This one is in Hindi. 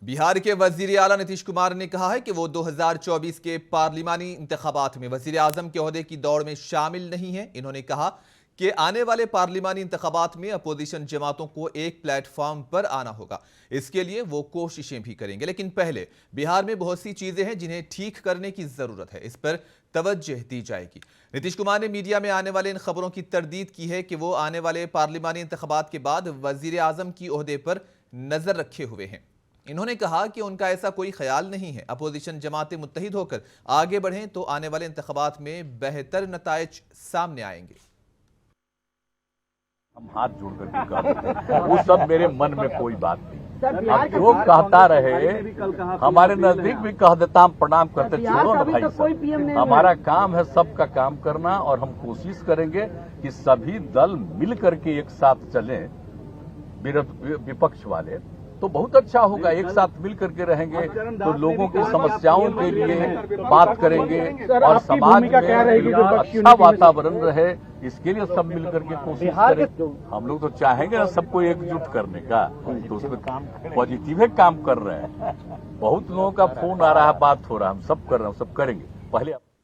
बिहार के वजीर आला नीतीश कुमार ने कहा है कि वो 2024 के पार्लिमानी इंतखाबात में वजीर आजम के ओहदे की दौड़ में शामिल नहीं है। इन्होंने कहा कि आने वाले पार्लिमानी इंतखाबात में अपोजिशन जमातों को एक प्लेटफॉर्म पर आना होगा। इसके लिए वो कोशिशें भी करेंगे, लेकिन पहले बिहार में बहुत सी चीजें हैं जिन्हें ठीक करने की जरूरत है। इस पर तवज्जो दी जाएगी। नीतीश कुमार ने मीडिया में आने वाले इन खबरों की तरदीद की है कि वो आने वाले पार्लिमानी इंतखाबात के बाद वजीर आजम की ओहदे पर नजर रखे हुए हैं। इन्होंने कहा कि उनका ऐसा कोई ख्याल नहीं है। अपोजिशन जमातें मुत्तहिद होकर आगे बढ़ें तो आने वाले इंतखाबात में बेहतर नताइज सामने आएंगे। हम हाथ जोड़ करके कहते हैं, वो सब मेरे मन में कोई बात नहीं। अब जो कहता रहे, हमारे नजदीक भी कह देता, हम प्रणाम करते, छोड़ो ना भाई साहब। हमारा काम है सबका काम करना, और हम कोशिश करेंगे कि सभी दल मिल करके एक साथ चलें। विपक्ष वाले तो बहुत अच्छा होगा, एक साथ मिल करके रहेंगे तो लोगों की समस्याओं के लिए बात करेंगे और समाज में अच्छा वातावरण रहे, इसके लिए सब मिल करके कोशिश करें। हम लोग तो चाहेंगे ना सबको एकजुट करने का, तो उसमें पॉजिटिव काम कर रहे हैं। बहुत लोगों का फोन आ रहा है, बात हो रहा है, हम सब कर रहे हैं, सब करेंगे। पहले